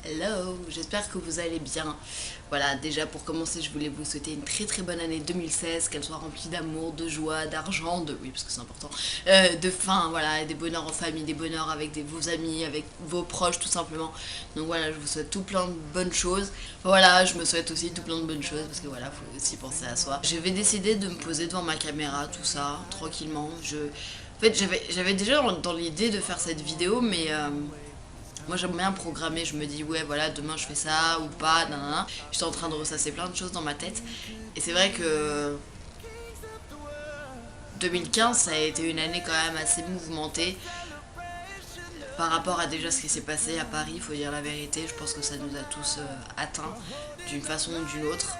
Hello, j'espère que vous allez bien. Voilà, déjà pour commencer, je voulais vous souhaiter une très bonne année 2016, qu'elle soit remplie d'amour, de joie, d'argent, oui parce que c'est important, de faim, voilà, des bonheurs en famille, des bonheurs avec vos amis, avec vos proches tout simplement. Donc voilà, je vous souhaite tout plein de bonnes choses. Voilà, je me souhaite aussi tout plein de bonnes choses parce que voilà, faut aussi penser à soi. J'avais décidé de me poser devant ma caméra, tout ça, tranquillement. En fait, j'avais déjà dans l'idée de faire cette vidéo, mais moi j'aime bien programmer, je me dis ouais voilà demain je fais ça ou pas, nanana. J'étais en train de ressasser plein de choses dans ma tête. Et c'est vrai que 2015 ça a été une année quand même assez mouvementée par rapport à déjà ce qui s'est passé à Paris, il faut dire la vérité. Je pense que ça nous a tous atteints d'une façon ou d'une autre,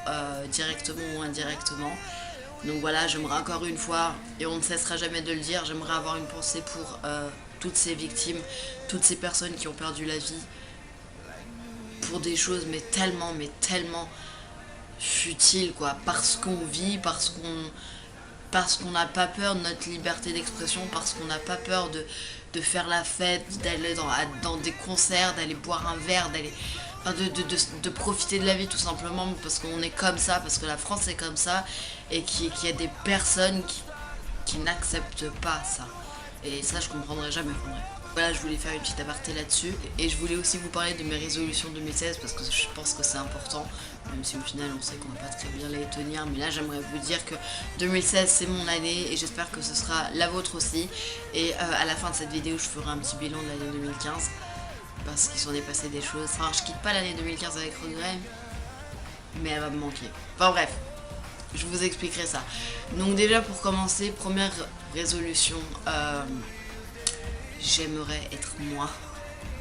directement ou indirectement. Donc voilà, j'aimerais encore une fois, et on ne cessera jamais de le dire, j'aimerais avoir une pensée pour toutes ces victimes, toutes ces personnes qui ont perdu la vie pour des choses mais tellement futiles quoi, parce qu'on vit, parce qu'on n'a pas peur de notre liberté d'expression, parce qu'on n'a pas peur de faire la fête, d'aller dans des concerts, d'aller boire un verre, d'aller enfin, de profiter de la vie tout simplement parce qu'on est comme ça, parce que la France est comme ça et qu'il y a des personnes qui n'acceptent pas ça. Et ça, je comprendrai jamais. Voilà, je voulais faire une petite aparté là-dessus. Et je voulais aussi vous parler de mes résolutions 2016 parce que je pense que c'est important. Même si au final, on sait qu'on va pas très bien les tenir. Mais là, j'aimerais vous dire que 2016, c'est mon année et j'espère que ce sera la vôtre aussi. Et à la fin de cette vidéo, je ferai un petit bilan de l'année 2015 parce qu'il s'en est passé des choses. Enfin, je quitte pas l'année 2015 avec regret, mais elle va me manquer. Enfin bref, je vous expliquerai ça. Donc déjà pour commencer, première résolution, j'aimerais être moins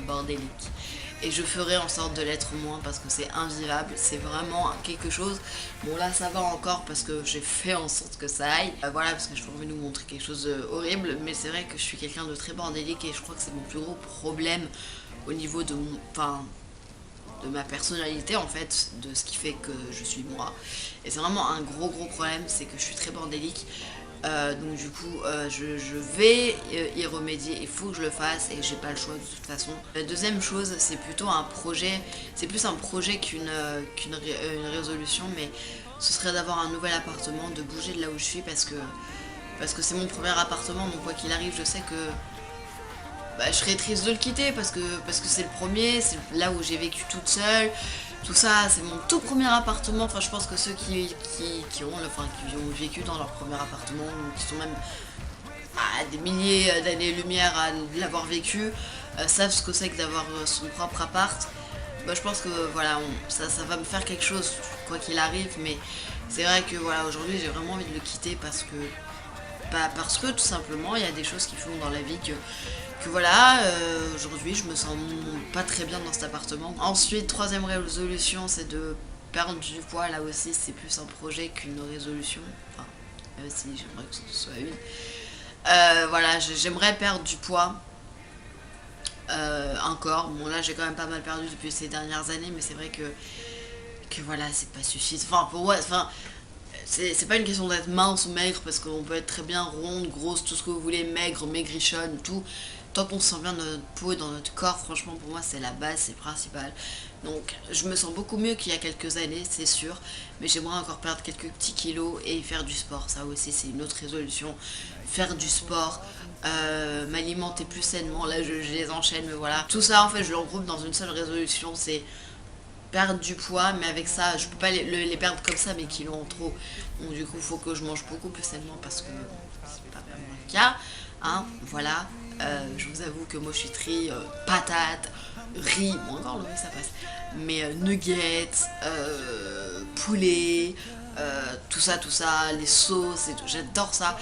bordélique. Et je ferai en sorte de l'être moins parce que c'est invivable, c'est vraiment quelque chose. Bon là ça va encore parce que j'ai fait en sorte que ça aille. Voilà, parce que je pourrais nous montrer quelque chose d'horrible, mais c'est vrai que je suis quelqu'un de très bordélique et je crois que c'est mon plus gros problème au niveau de mon, enfin, de ma personnalité en fait, de ce qui fait que je suis moi. Et c'est vraiment un gros problème, c'est que je suis très bordélique. Donc du coup je vais y remédier, il faut que je le fasse et j'ai pas le choix de toute façon. La deuxième chose c'est plutôt un projet, c'est plus un projet une résolution, mais ce serait d'avoir un nouvel appartement, de bouger de là où je suis parce que c'est mon premier appartement, donc quoi qu'il arrive je sais que je serais triste de le quitter parce que c'est le premier, c'est là où j'ai vécu toute seule. Tout ça, c'est mon tout premier appartement. Enfin, je pense que ceux qui ont vécu dans leur premier appartement, ou qui sont même à des milliers d'années-lumière à l'avoir vécu, savent ce que c'est que d'avoir son propre appart. Je pense que voilà, ça va me faire quelque chose, quoi qu'il arrive. Mais c'est vrai que voilà, aujourd'hui, j'ai vraiment envie de le quitter parce que tout simplement, il y a des choses qui font dans la vie que voilà, aujourd'hui je me sens pas très bien dans cet appartement. Ensuite, troisième résolution, c'est de perdre du poids. Là aussi, c'est plus un projet qu'une résolution. Enfin, si j'aimerais que ce soit une. Voilà, j'aimerais perdre du poids. Encore. Bon, là, j'ai quand même pas mal perdu depuis ces dernières années, mais c'est vrai que voilà, c'est pas suffisant. Enfin, pour moi, enfin, c'est pas une question d'être mince ou maigre parce qu'on peut être très bien ronde, grosse, tout ce que vous voulez, maigre, maigrichonne, tout. Tant qu'on se sent bien dans notre peau et dans notre corps, franchement pour moi c'est la base, c'est principal. Donc je me sens beaucoup mieux qu'il y a quelques années, c'est sûr, mais j'aimerais encore perdre quelques petits kilos et faire du sport. Ça aussi c'est une autre résolution, faire du sport, m'alimenter plus sainement. Là je les enchaîne, mais voilà. Tout ça en fait je le regroupe dans une seule résolution, c'est perdre du poids, mais avec ça je peux pas les perdre comme ça mes kilos en trop. Donc du coup il faut que je mange beaucoup plus sainement parce que c'est pas vraiment le cas, hein, voilà. Je vous avoue que moi je suis très patates, riz, bon encore le riz ça passe, mais nuggets, poulet, tout ça, les sauces et tout, j'adore ça.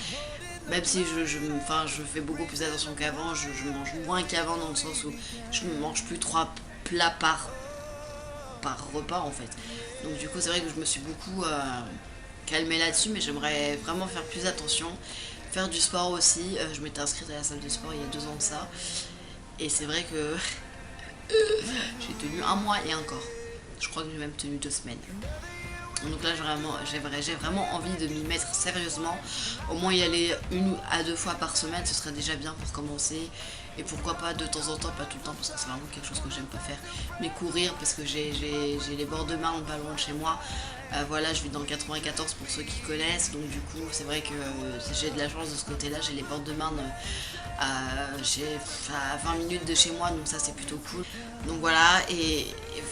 Même si je fais beaucoup plus attention qu'avant, je mange moins qu'avant dans le sens où je ne mange plus 3 plats par repas en fait. Donc du coup c'est vrai que je me suis beaucoup calmée là-dessus, mais j'aimerais vraiment faire plus attention. Faire du sport aussi, je m'étais inscrite à la salle de sport il y a 2 ans de ça, et c'est vrai que j'ai tenu un mois et encore. Je crois que j'ai même tenu 2 semaines. Donc là j'ai vraiment envie de m'y mettre sérieusement. Au moins y aller 1 à 2 fois par semaine, ce serait déjà bien pour commencer. et pourquoi pas de temps en temps, pas tout le temps parce que c'est vraiment quelque chose que j'aime pas faire, mais courir parce que j'ai les bords de Marne pas loin de chez moi. Voilà, je vis dans le 94 pour ceux qui connaissent, donc du coup c'est vrai que j'ai de la chance de ce côté-là, j'ai les bords de Marne à 20 minutes de chez moi, donc ça c'est plutôt cool. Donc voilà,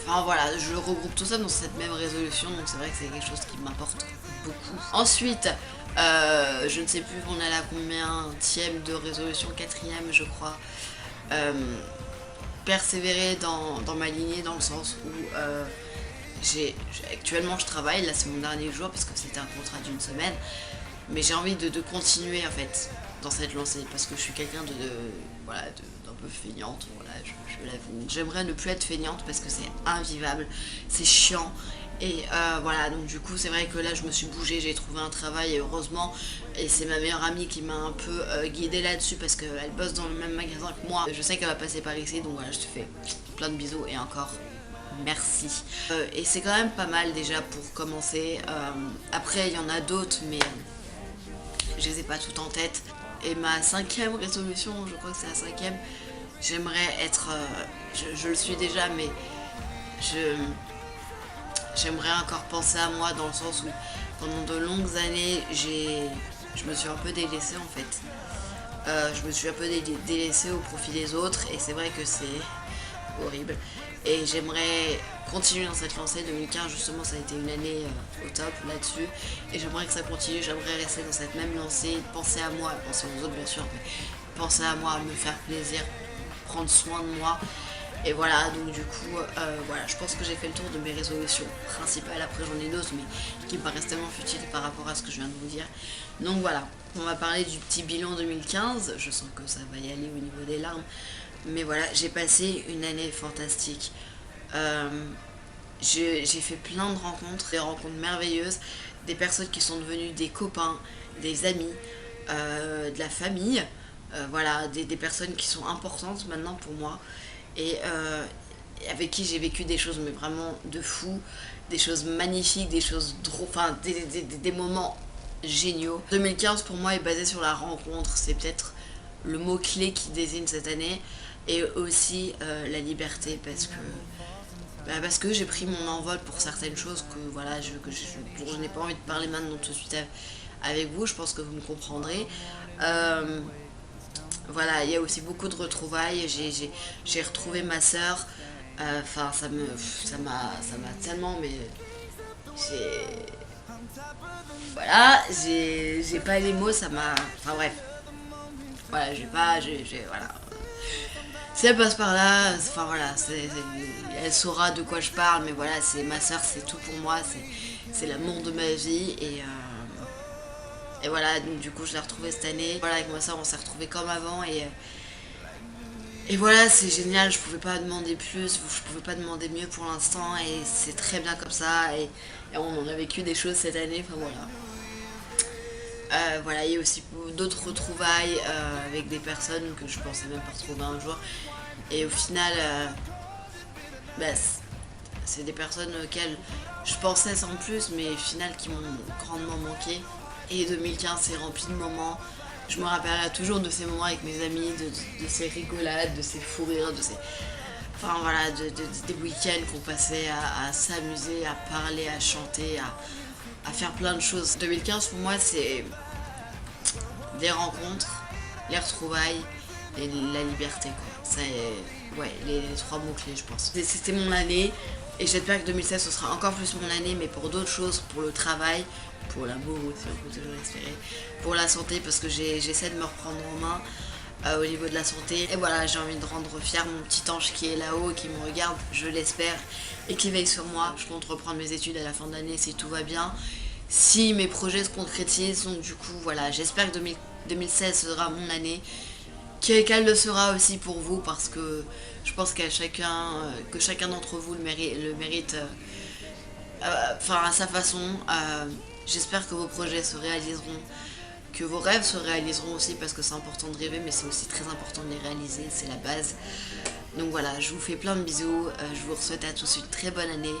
enfin voilà, je regroupe tout ça dans cette même résolution, donc c'est vrai que c'est quelque chose qui m'importe beaucoup. Ensuite, je ne sais plus on est à la combienième de résolution, 4e je crois. Persévérer dans ma lignée, dans le sens où actuellement je travaille, là c'est mon dernier jour parce que c'était un contrat d'une semaine, mais j'ai envie de continuer en fait dans cette lancée parce que je suis quelqu'un voilà, d'un peu feignante, voilà, je l'avoue. J'aimerais ne plus être feignante parce que c'est invivable, c'est chiant. Et voilà, donc du coup c'est vrai que là je me suis bougée, j'ai trouvé un travail et heureusement, et c'est ma meilleure amie qui m'a un peu guidée là-dessus parce qu'elle bosse dans le même magasin que moi. Je sais qu'elle va passer par ici, donc voilà, je te fais plein de bisous et encore merci. Et c'est quand même pas mal déjà pour commencer. Après il y en a d'autres mais je les ai pas toutes en tête. Et ma 5e résolution, je crois que c'est la 5e, j'aimerais être, je le suis déjà, mais j'aimerais encore penser à moi dans le sens où pendant de longues années je me suis un peu délaissée en fait. Je me suis un peu délaissée au profit des autres et c'est vrai que c'est horrible. Et j'aimerais continuer dans cette lancée. 2015 justement ça a été une année au top là-dessus. Et j'aimerais que ça continue, j'aimerais rester dans cette même lancée, penser à moi, penser aux autres bien sûr, mais penser à moi, me faire plaisir, prendre soin de moi. Et voilà, donc du coup, voilà, je pense que j'ai fait le tour de mes résolutions principales. Après j'en ai d'autres, mais qui me paraissent tellement futiles par rapport à ce que je viens de vous dire. Donc voilà, on va parler du petit bilan 2015. Je sens que ça va y aller au niveau des larmes. Mais voilà, j'ai passé une année fantastique. J'ai fait plein de rencontres, des rencontres merveilleuses, des personnes qui sont devenues des copains, des amis, de la famille. Voilà, des personnes qui sont importantes maintenant pour moi. Et avec qui j'ai vécu des choses mais vraiment de fou, des choses magnifiques, des choses drôles, enfin des moments géniaux. 2015 pour moi est basé sur la rencontre, c'est peut-être le mot clé qui désigne cette année, et aussi la liberté parce que j'ai pris mon envol pour certaines choses que voilà dont je n'ai pas envie de parler maintenant tout de suite avec vous, je pense que vous me comprendrez. Voilà, il y a aussi beaucoup de retrouvailles, j'ai retrouvé ma soeur, enfin ça m'a tellement, mais voilà, j'ai pas les mots, ça m'a, enfin bref, voilà, voilà, si elle passe par là, enfin voilà, elle saura de quoi je parle, mais voilà, c'est ma soeur, c'est tout pour moi, c'est l'amour de ma vie, et voilà, donc du coup je l'ai retrouvée cette année. Voilà, avec ma soeur on s'est retrouvés comme avant et voilà, c'est génial, je pouvais pas demander plus, je pouvais pas demander mieux pour l'instant et c'est très bien comme ça et on en a vécu des choses cette année, enfin voilà. Voilà, il y a aussi d'autres retrouvailles avec des personnes que je pensais même pas retrouver un jour. Et au final, bah, c'est des personnes auxquelles je pensais sans plus, mais au final qui m'ont grandement manqué. Et 2015 c'est rempli de moments. Je me rappellerai toujours de ces moments avec mes amis, de ces rigolades, de ces fous rires, enfin voilà, des week-ends qu'on passait à s'amuser, à parler, à chanter, à faire plein de choses. 2015 pour moi c'est des rencontres, les retrouvailles et la liberté quoi. C'est ouais, les 3 mots clés je pense. C'était mon année et j'espère que 2016 ce sera encore plus mon année, mais pour d'autres choses, pour le travail, pour l'amour aussi, on peut toujours espérer, pour la santé parce que j'essaie de me reprendre en main au niveau de la santé. Et voilà, j'ai envie de rendre fier mon petit ange qui est là-haut, qui me regarde, je l'espère, et qui veille sur moi. Je compte reprendre mes études à la fin de l'année si tout va bien, si mes projets se concrétisent. Donc du coup voilà, j'espère que 2016 sera mon année, qu'elle le sera aussi pour vous parce que je pense que chacun d'entre vous le mérite enfin à sa façon. J'espère que vos projets se réaliseront, que vos rêves se réaliseront aussi parce que c'est important de rêver mais c'est aussi très important de les réaliser, c'est la base. Donc voilà, je vous fais plein de bisous, je vous souhaite à tous une très bonne année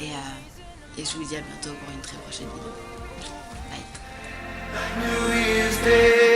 et je vous dis à bientôt pour une très prochaine vidéo. Bye.